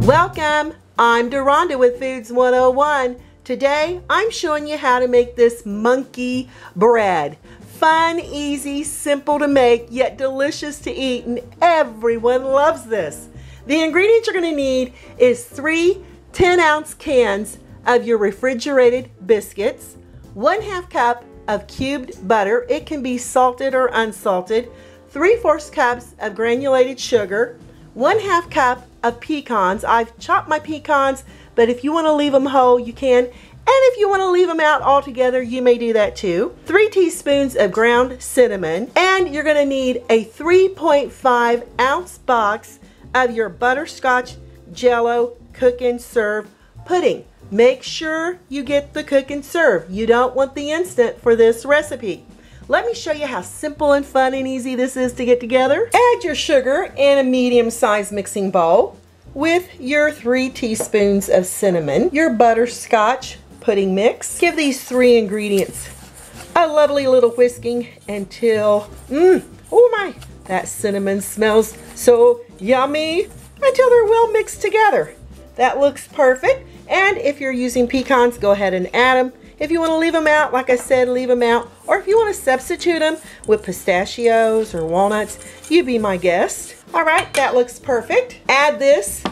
Welcome, I'm Deronda with Foods 101. Today I'm showing you how to make this monkey bread. Fun, easy, simple to make, yet delicious to eat, and everyone loves this. The ingredients you're going to need is 3 10-ounce cans of your refrigerated biscuits, 1/2 cup of cubed butter, it can be salted or unsalted, 3/4 cups of granulated sugar, 1/2 cup of pecans. I've chopped my pecans, but if you want to leave them whole, you can. And if you want to leave them out altogether, you may do that too. 3 teaspoons of ground cinnamon. And you're going to need a 3.5 ounce box of your butterscotch Jello cook and serve pudding. Make sure you get the cook and serve. You don't want the instant for this recipe. Let me show you how simple and fun and easy this is to get together. Add your sugar in a medium-sized mixing bowl with your 3 teaspoons of cinnamon, your butterscotch pudding mix. Give these 3 ingredients a lovely little whisking until, oh my, that cinnamon smells so yummy, until they're well mixed together. That looks perfect. And if you're using pecans, go ahead and add them. If you want to leave them out, like I said, leave them out. Or if you want to substitute them with pistachios or walnuts, you be my guest. All right, that looks perfect. Add this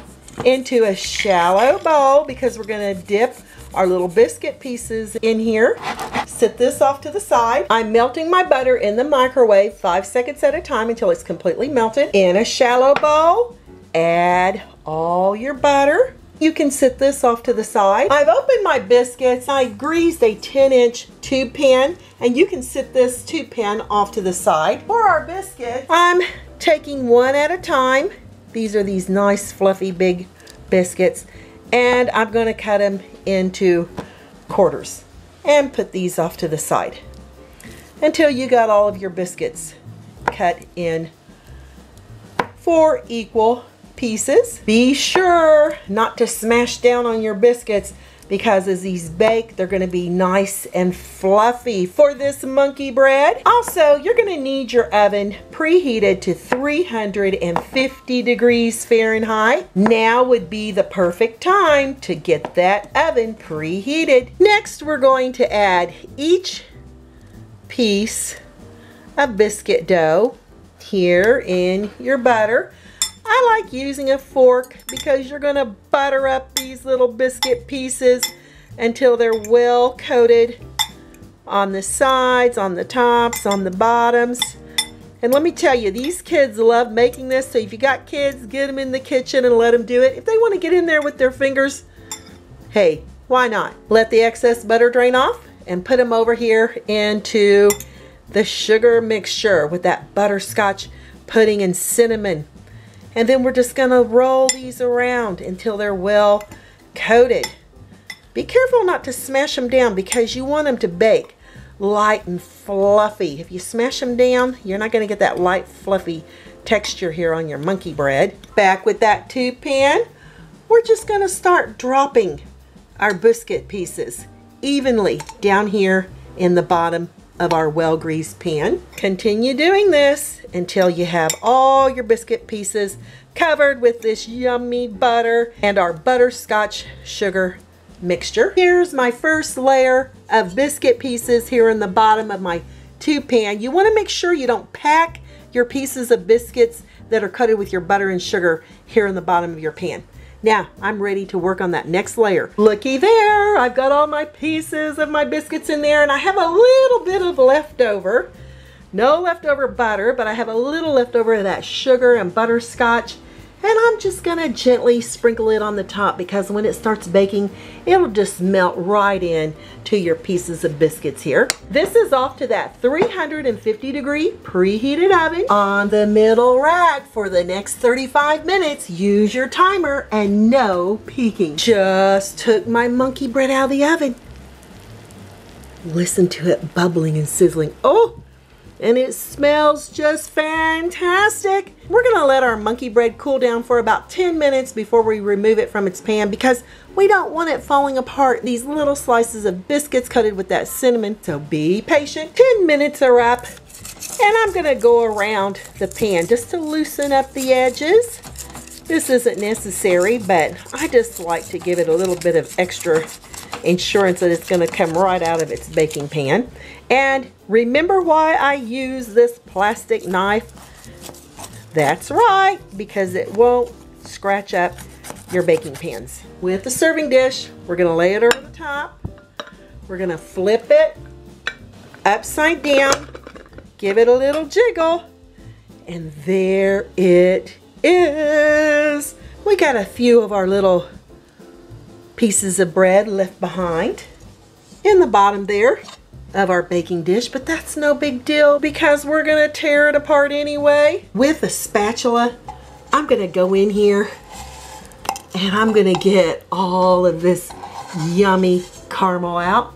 into a shallow bowl because we're going to dip our little biscuit pieces in here. Set this off to the side. I'm melting my butter in the microwave 5 seconds at a time until it's completely melted. In a shallow bowl, add all your butter. You can set this off to the side. I've opened my biscuits. I greased a 10-inch tube pan, and you can set this tube pan off to the side. For our biscuits, I'm taking one at a time. These are these nice fluffy big biscuits, and I'm going to cut them into quarters and put these off to the side until you got all of your biscuits cut in 4 equal pieces. Be sure not to smash down on your biscuits because as these bake, they're going to be nice and fluffy for this monkey bread. Also, you're going to need your oven preheated to 350 degrees Fahrenheit. Now would be the perfect time to get that oven preheated. Next, we're going to add each piece of biscuit dough here in your butter. I like using a fork because you're going to butter up these little biscuit pieces until they're well coated on the sides, on the tops, on the bottoms. And let me tell you, these kids love making this, so if you got kids, get them in the kitchen and let them do it. If they want to get in there with their fingers, hey, why not? Let the excess butter drain off and put them over here into the sugar mixture with that butterscotch pudding and cinnamon. And then we're just going to roll these around until they're well coated. Be careful not to smash them down because you want them to bake light and fluffy. If you smash them down, you're not going to get that light fluffy texture here on your monkey bread. Back with that tube pan, we're just going to start dropping our biscuit pieces evenly down here in the bottom of our well-greased pan. Continue doing this until you have all your biscuit pieces covered with this yummy butter and our butterscotch sugar mixture. Here's my first layer of biscuit pieces here in the bottom of my tube pan. You want to make sure you don't pack your pieces of biscuits that are coated with your butter and sugar here in the bottom of your pan. Now, I'm ready to work on that next layer. Looky there, I've got all my pieces of my biscuits in there, and I have a little bit of leftover. No leftover butter, but I have a little leftover of that sugar and butterscotch. And I'm just gonna gently sprinkle it on the top because when it starts baking, it'll just melt right in to your pieces of biscuits here. This is off to that 350 degree preheated oven on the middle rack for the next 35 minutes. Use your timer and no peeking. Just took my monkey bread out of the oven. Listen to it bubbling and sizzling. Oh! And it smells just fantastic. We're gonna let our monkey bread cool down for about 10 minutes before we remove it from its pan because we don't want it falling apart. These little slices of biscuits coated with that cinnamon, so be patient. 10 minutes are up, and I'm gonna go around the pan just to loosen up the edges. This isn't necessary, but I just like to give it a little bit of extra insurance that it's going to come right out of its baking pan. And remember why I use this plastic knife? That's right, because it won't scratch up your baking pans. With the serving dish, we're going to lay it over the top. We're going to flip it upside down, give it a little jiggle, and there it is. We got a few of our little pieces of bread left behind in the bottom there of our baking dish, but that's no big deal because we're gonna tear it apart anyway. With a spatula, I'm gonna go in here and I'm gonna get all of this yummy caramel out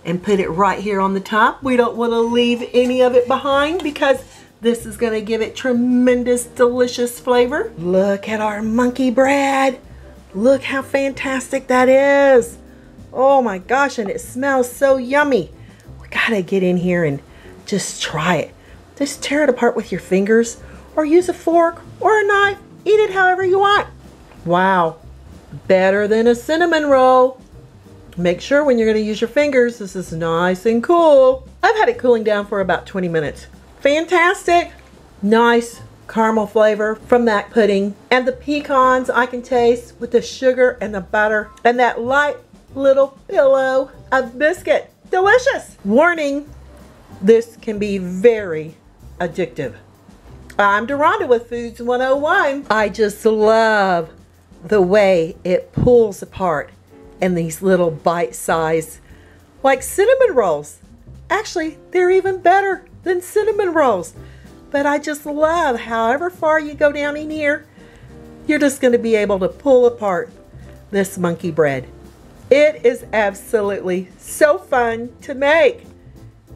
and put it right here on the top. We don't want to leave any of it behind because this is going to give it tremendous, delicious flavor. Look at our monkey bread. Look how fantastic that is. Oh my gosh, and it smells so yummy. We gotta get in here and just try it. Just tear it apart with your fingers or use a fork or a knife. Eat it however you want. Wow, better than a cinnamon roll. Make sure when you're going to use your fingers, this is nice and cool. I've had it cooling down for about 20 minutes. Fantastic. Nice caramel flavor from that pudding. And the pecans I can taste with the sugar and the butter and that light little pillow of biscuit. Delicious. Warning, this can be very addictive. I'm Deronda with Foods 101. I just love the way it pulls apart and these little bite-sized, like cinnamon rolls. Actually, they're even better than cinnamon rolls. But I just love however far you go down in here, you're just going to be able to pull apart this monkey bread. It is absolutely so fun to make.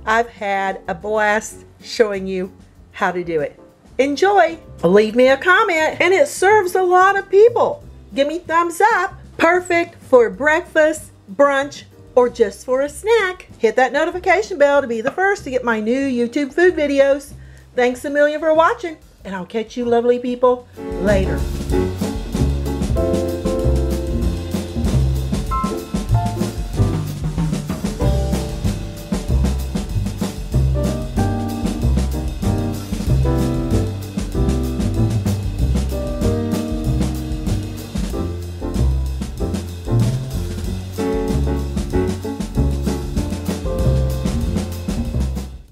I've had a blast showing you how to do it. Enjoy. Leave me a comment, and it serves a lot of people. Give me thumbs up. Perfect for breakfast, brunch, or just for a snack. Hit that notification bell to be the first to get my new YouTube food videos. Thanks a million for watching, and I'll catch you lovely people later.